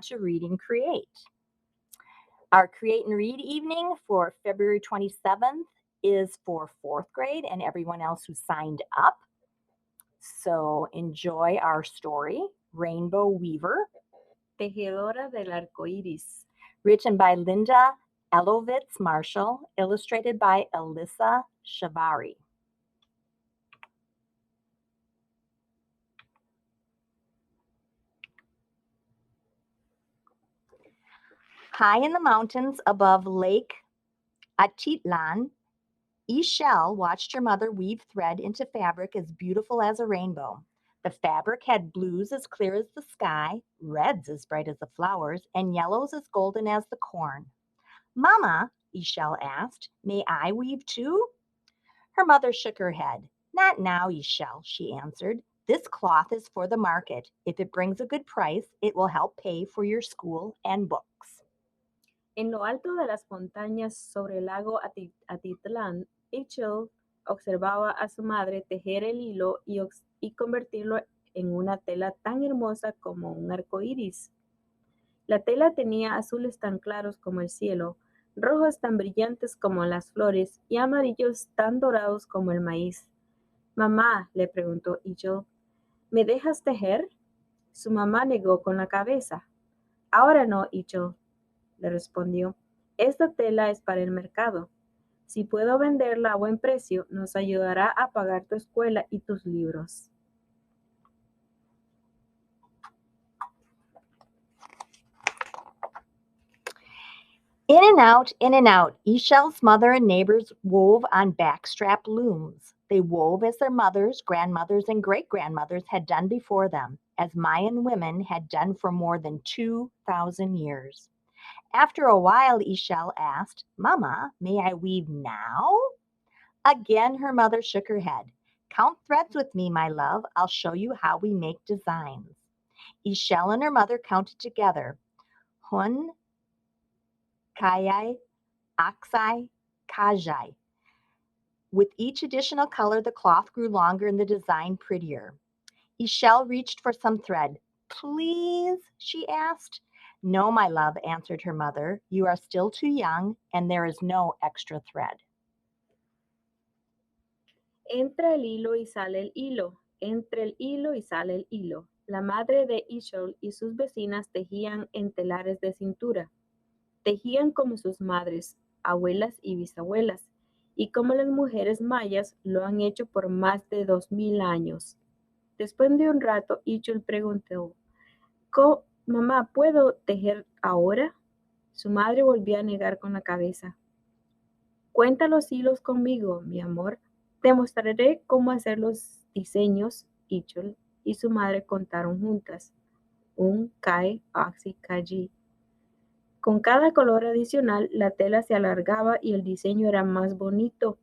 to read and create. Our Create and Read evening for February 27th is for 4th grade and everyone else who signed up. So enjoy our story, Rainbow Weaver, Tejedora del arco iris, written by Linda Elovitz Marshall, illustrated by Alyssa Shavari. High in the mountains above Lake Atitlan, Ishel watched her mother weave thread into fabric as beautiful as a rainbow. The fabric had blues as clear as the sky, reds as bright as the flowers, and yellows as golden as the corn. Mama, Ishel asked, may I weave too? Her mother shook her head. Not now, Ishel, she answered. This cloth is for the market. If it brings a good price, it will help pay for your school and books. En lo alto de las montañas sobre el lago Atitlán, Ichel observaba a su madre tejer el hilo y convertirlo en una tela tan hermosa como un arco iris. La tela tenía azules tan claros como el cielo, rojos tan brillantes como las flores y amarillos tan dorados como el maíz. Mamá, le preguntó Ichel, ¿me dejas tejer? Su mamá negó con la cabeza. Ahora no, Ichel, le respondió. Esta tela es para el mercado. Si puedo venderla a buen precio, nos ayudará a pagar tu escuela y tus libros. In and out, Ishel's mother and neighbors wove on backstrap looms. They wove as their mothers, grandmothers, and great-grandmothers had done before them, as Mayan women had done for more than 2,000 years. After a while, Ishel asked, Mama, may I weave now? Again, her mother shook her head. Count threads with me, my love. I'll show you how we make designs. Ishel and her mother counted together. Hun, Kayai, Aksai, Kajai. With each additional color, the cloth grew longer and the design prettier. Ishel reached for some thread. Please, she asked. No, my love, answered her mother. You are still too young, and there is no extra thread. Entra el hilo y sale el hilo. Entre el hilo y sale el hilo. La madre de Ishel y sus vecinas tejían en telares de cintura. Tejían como sus madres, abuelas y bisabuelas, y como las mujeres mayas lo han hecho por más de 2000 años. Después de un rato, Ichel preguntó, Mamá, ¿puedo tejer ahora? Su madre volvió a negar con la cabeza. Cuenta los hilos conmigo, mi amor. Te mostraré cómo hacer los diseños. Ichel y su madre contaron juntas. Un, kai, oxi, kaji. Con cada color adicional, la tela se alargaba y el diseño era más bonito.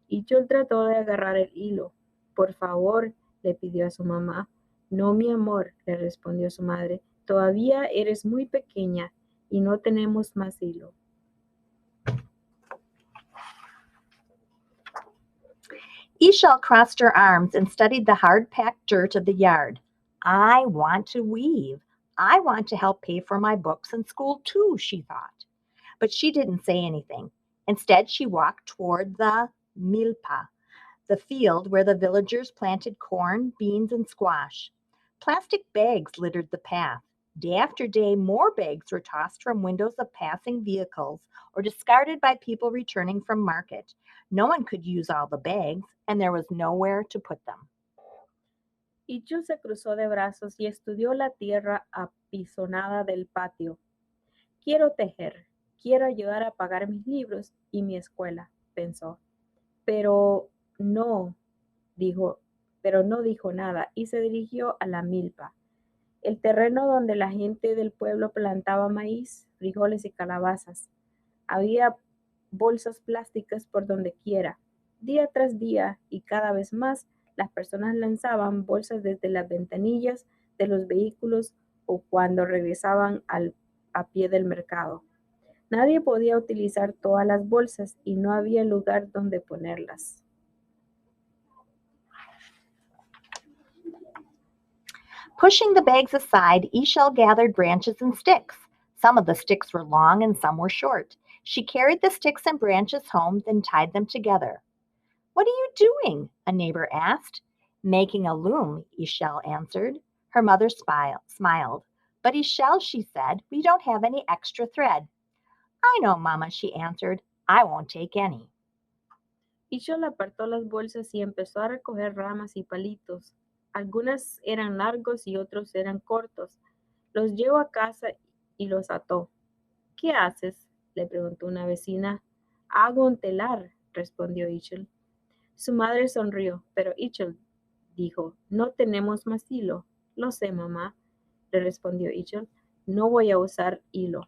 Ichel trató de agarrar el hilo. Por favor, le pidió a su mamá. No, mi amor, le respondió su madre. Todavía eres muy pequeña y no tenemos más hilo. Ishel crossed her arms and studied the hard-packed dirt of the yard. I want to weave. I want to help pay for my books and school too, she thought. But she didn't say anything. Instead, she walked toward the milpa, the field where the villagers planted corn, beans, and squash. Plastic bags littered the path. Day after day, more bags were tossed from windows of passing vehicles or discarded by people returning from market. No one could use all the bags, and there was nowhere to put them. Ichel se cruzó de brazos y estudió la tierra apisonada del patio. Quiero tejer, quiero ayudar a pagar mis libros y mi escuela, pensó. Pero no dijo nada y se dirigió a la milpa, el terreno donde la gente del pueblo plantaba maíz, frijoles y calabazas. Había bolsas plásticas por donde quiera. Día tras día y cada vez más, las personas lanzaban bolsas desde las ventanillas de los vehículos o cuando regresaban a pie del mercado. Nadie podía utilizar todas las bolsas y no había lugar donde ponerlas. Pushing the bags aside, Ishel gathered branches and sticks. Some of the sticks were long and some were short. She carried the sticks and branches home, then tied them together. What are you doing? A neighbor asked. Making a loom, Ishel answered. Her mother smiled. But Ishel, she said, we don't have any extra thread. I know, Mama, she answered. I won't take any. Ishol apartó las bolsas y empezó a recoger ramas y palitos. Algunas eran largos y otros eran cortos. Los llevó a casa y los ató. ¿Qué haces? Le preguntó una vecina. Hago un telar, respondió Ishol. Su madre sonrió, pero Ishol dijo, no tenemos más hilo. Lo sé, mamá, le respondió Ishol. No voy a usar hilo.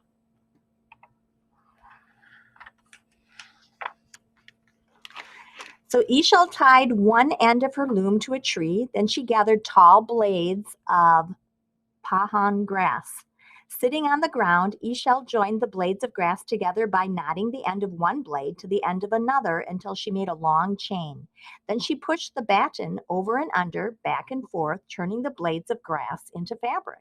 So Ishel tied one end of her loom to a tree. Then she gathered tall blades of pahan grass. Sitting on the ground, Ishel joined the blades of grass together by knotting the end of one blade to the end of another until she made a long chain. Then she pushed the batten over and under, back and forth, turning the blades of grass into fabric.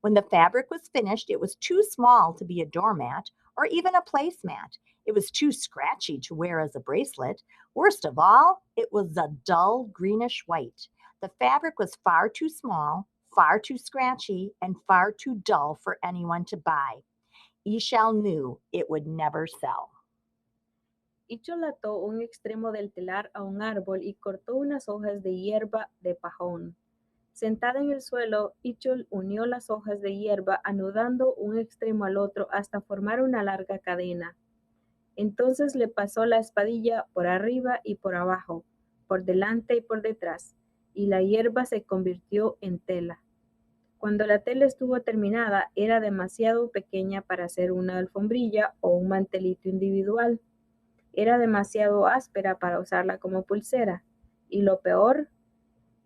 When the fabric was finished, it was too small to be a doormat or even a placemat. It was too scratchy to wear as a bracelet. Worst of all, it was a dull greenish white. The fabric was far too small, far too scratchy, and far too dull for anyone to buy. Ishel knew it would never sell. Ishol ató un extremo del telar a un árbol y cortó unas hojas de hierba de pajón. Sentada en el suelo, Ishol unió las hojas de hierba anudando un extremo al otro hasta formar una larga cadena. Entonces le pasó la espadilla por arriba y por abajo, por delante y por detrás, y la hierba se convirtió en tela. Cuando la tela estuvo terminada, era demasiado pequeña para hacer una alfombrilla o un mantelito individual. Era demasiado áspera para usarla como pulsera, y lo peor,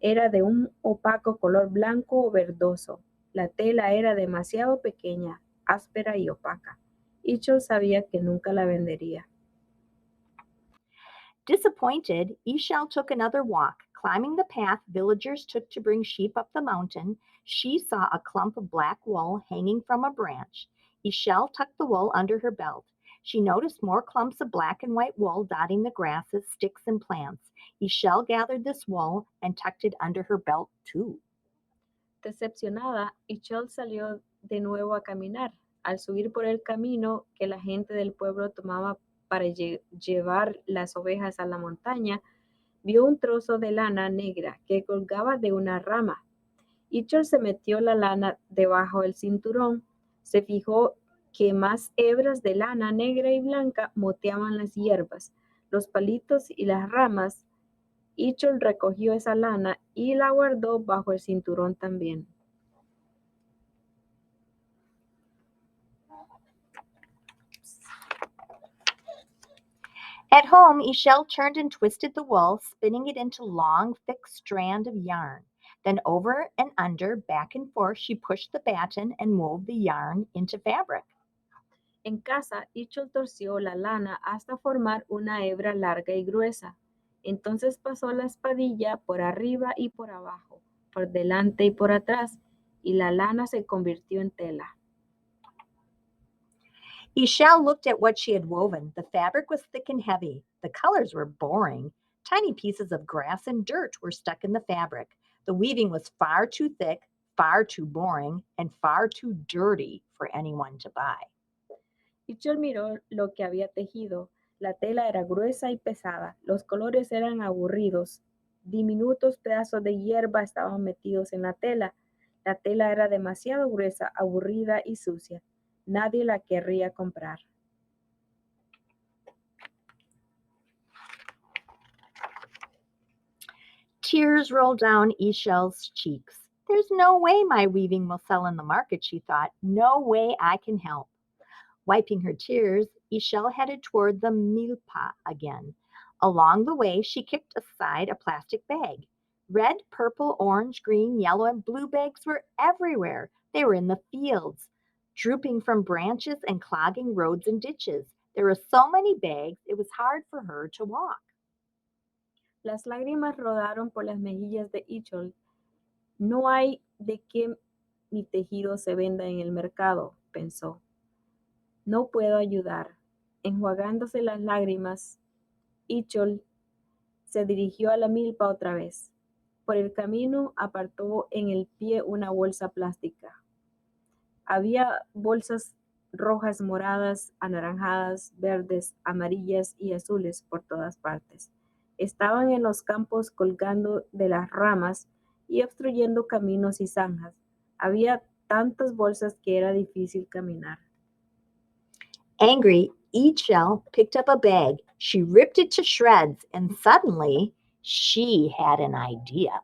era de un opaco color blanco o verdoso. La tela era demasiado pequeña, áspera y opaca. Ishol sabía que nunca la vendería. Disappointed, Ishel took another walk. Climbing the path villagers took to bring sheep up the mountain, she saw a clump of black wool hanging from a branch. Ishel tucked the wool under her belt. She noticed more clumps of black and white wool dotting the grasses, sticks, and plants. Ishel gathered this wool and tucked it under her belt too. Decepcionada, Ishol salió de nuevo a caminar. Al subir por el camino que la gente del pueblo tomaba para llevar las ovejas a la montaña, vio un trozo de lana negra que colgaba de una rama. Ishol se metió la lana debajo del cinturón, se fijó que más hebras de lana negra y blanca moteaban las hierbas, los palitos y las ramas. Ishol recogió esa lana y la guardó bajo el cinturón también. At home, Ishel turned and twisted the wool, spinning it into long, thick strand of yarn. Then over and under, back and forth, she pushed the batten and wove the yarn into fabric. En casa, Ishol torció la lana hasta formar una hebra larga y gruesa. Entonces pasó la espadilla por arriba y por abajo, por delante y por atrás, y la lana se convirtió en tela. Ishel looked at what she had woven. The fabric was thick and heavy. The colors were boring. Tiny pieces of grass and dirt were stuck in the fabric. The weaving was far too thick, far too boring, and far too dirty for anyone to buy. Ishol miró lo que había tejido. La tela era gruesa y pesada. Los colores eran aburridos. Diminutos pedazos de hierba estaban metidos en la tela. La tela era demasiado gruesa, aburrida y sucia. Nadie la querría comprar. Tears rolled down Ishel's cheeks. There's no way my weaving will sell in the market, she thought. No way I can help. Wiping her tears, Ishel headed toward the milpa again. Along the way, she kicked aside a plastic bag. Red, purple, orange, green, yellow, and blue bags were everywhere. They were in the fields, drooping from branches and clogging roads and ditches. There were so many bags, it was hard for her to walk. Las lágrimas rodaron por las mejillas de Ishol. No hay de que mi tejido se venda en el mercado, pensó. No puedo ayudar. Enjuagándose las lágrimas, Ichol se dirigió a la milpa otra vez. Por el camino apartó en el pie una bolsa plástica. Había bolsas rojas, moradas, anaranjadas, verdes, amarillas y azules por todas partes. Estaban en los campos colgando de las ramas y obstruyendo caminos y zanjas. Había tantas bolsas que era difícil caminar. Angry, Echel picked up a bag. She ripped it to shreds, and suddenly she had an idea.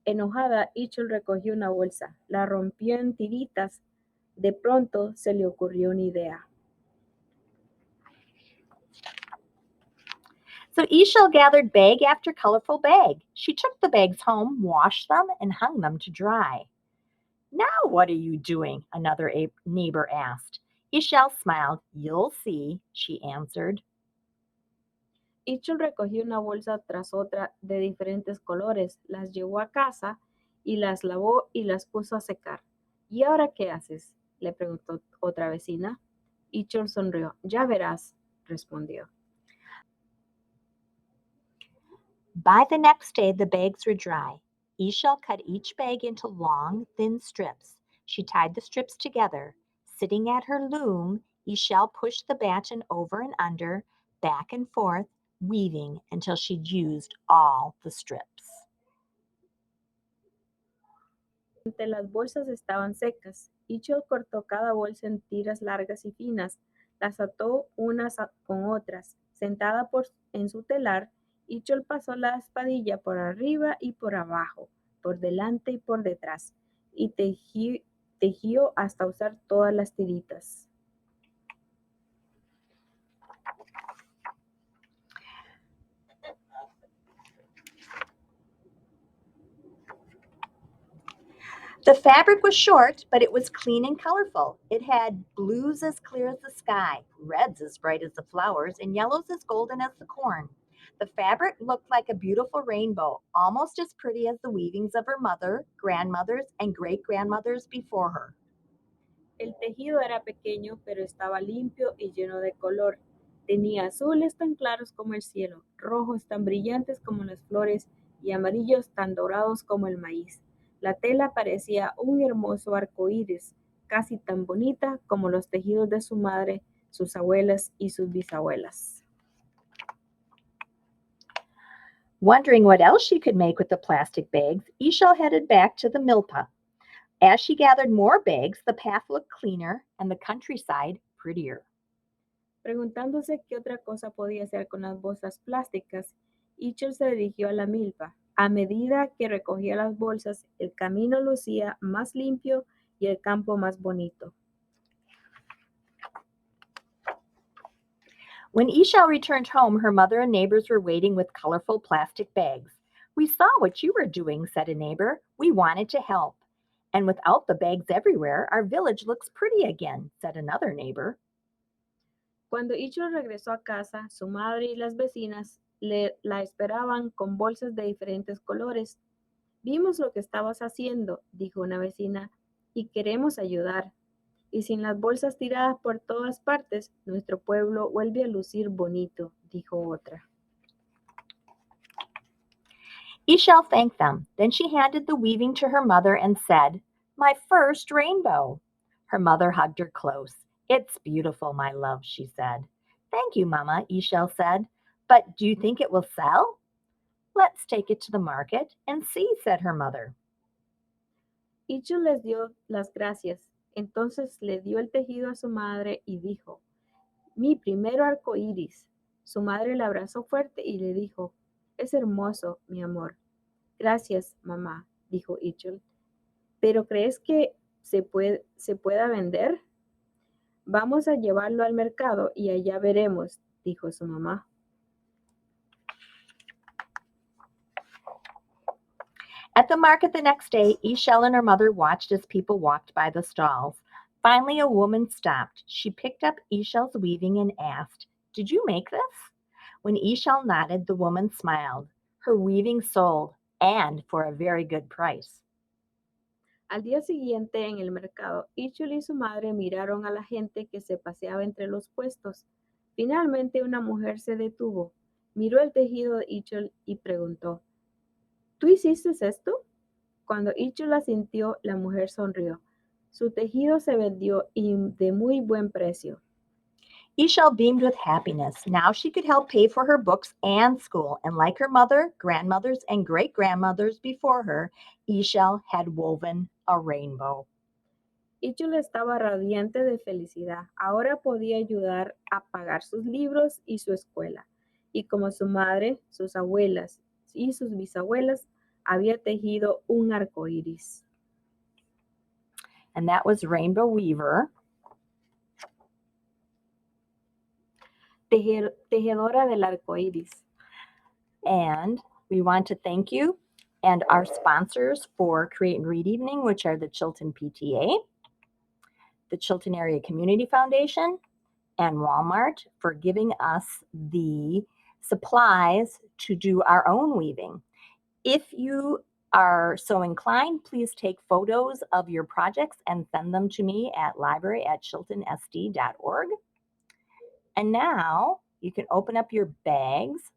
Enojada, Ichel recogió una bolsa, la rompió en tiritas. De pronto se le ocurrió una idea. So Eshel gathered bag after colorful bag. She took the bags home, washed them, and hung them to dry. Now what are you doing? Another neighbor asked. Eshel smiled. You'll see, she answered. Ichel recogió una bolsa tras otra de diferentes colores, las llevó a casa y las lavó y las puso a secar. ¿Y ahora qué haces? Le preguntó otra vecina. Ichel sonrió. Ya verás, respondió. By the next day, the bags were dry. Eshel cut each bag into long, thin strips. She tied the strips together. Sitting at her loom, Eshel pushed the batten over and under, back and forth, weaving until she'd used all the strips. Las bolsas estaban secas. Ichel cortó cada bolsa en tiras largas y finas, las ató unas con otras. Sentada en su telar, Ichel pasó la espadilla por arriba y por abajo, por delante y por detrás, y tejió hasta usar todas las tiritas. The fabric was short, but it was clean and colorful. It had blues as clear as the sky, reds as bright as the flowers, and yellows as golden as the corn. The fabric looked like a beautiful rainbow, almost as pretty as the weavings of her mother, grandmothers, and great grandmothers before her. El tejido era pequeño, pero estaba limpio y lleno de color. Tenía azules tan claros como el cielo, rojos tan brillantes como las flores y amarillos tan dorados como el maíz. La tela parecía un hermoso arco iris, casi tan bonita como los tejidos de su madre, sus abuelas y sus bisabuelas. Wondering what else she could make with the plastic bags, Eshel headed back to the milpa. As she gathered more bags, the path looked cleaner and the countryside prettier. Preguntándose qué otra cosa podía hacer con las bolsas plásticas, Ichel se dirigió a la milpa. A medida que recogía las bolsas, el camino lucía más limpio y el campo más bonito. When Eshel returned home, her mother and neighbors were waiting with colorful plastic bags. We saw what you were doing, said a neighbor. We wanted to help. And without the bags everywhere, our village looks pretty again, said another neighbor. Cuando Ichel regresó a casa, su madre y las vecinas la esperaban con bolsas de diferentes colores. Vimos lo que estabas haciendo, dijo una vecina, y queremos ayudar. Y sin las bolsas tiradas por todas partes, nuestro pueblo vuelve a lucir bonito, dijo otra. Eshel thanked them. Then she handed the weaving to her mother and said, My first rainbow. Her mother hugged her close. It's beautiful, my love, she said. Thank you, Mama, Eshel said. But do you think it will sell? Let's take it to the market and see, said her mother. Ichel les dio las gracias. Entonces le dio el tejido a su madre y dijo, mi primer arco iris. Su madre la abrazó fuerte y le dijo, es hermoso, mi amor. Gracias, mamá, dijo Ichel. ¿Pero crees que se pueda vender? Vamos a llevarlo al mercado y allá veremos, dijo su mamá. At the market the next day, Eshel and her mother watched as people walked by the stalls. Finally, a woman stopped. She picked up Eshel's weaving and asked, Did you make this? When Eshel nodded, the woman smiled. Her weaving sold, and for a very good price. Al día siguiente, en el mercado, Ichul y su madre miraron a la gente que se paseaba entre los puestos. Finalmente, una mujer se detuvo, miró el tejido de Ichul y preguntó, ¿Tú hiciste esto? Cuando Ichul asintió, la mujer sonrió. Su tejido se vendió y de muy buen precio. Ishel beamed with happiness. Now she could help pay for her books and school. And like her mother, grandmothers, and great grandmothers before her, Ishel had woven a rainbow. Ichul estaba radiante de felicidad. Ahora podía ayudar a pagar sus libros y su escuela. Y como su madre, sus abuelas y sus bisabuelas, había tejido un arco iris. And that was Rainbow Weaver. Tejedora del arco iris. And we want to thank you and our sponsors for Create and Read Evening, which are the Chilton PTA, the Chilton Area Community Foundation, and Walmart for giving us the supplies to do our own weaving. If you are so inclined, please take photos of your projects and send them to me at library@chiltonsd.org. And now you can open up your bags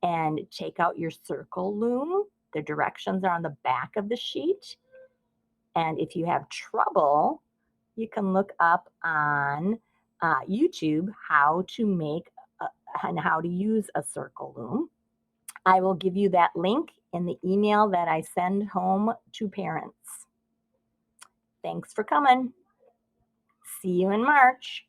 and take out your circle loom. The directions are on the back of the sheet. And if you have trouble, you can look up on YouTube how to make and how to use a circle loom. I will give you that link in the email that I send home to parents. Thanks for coming. See you in March.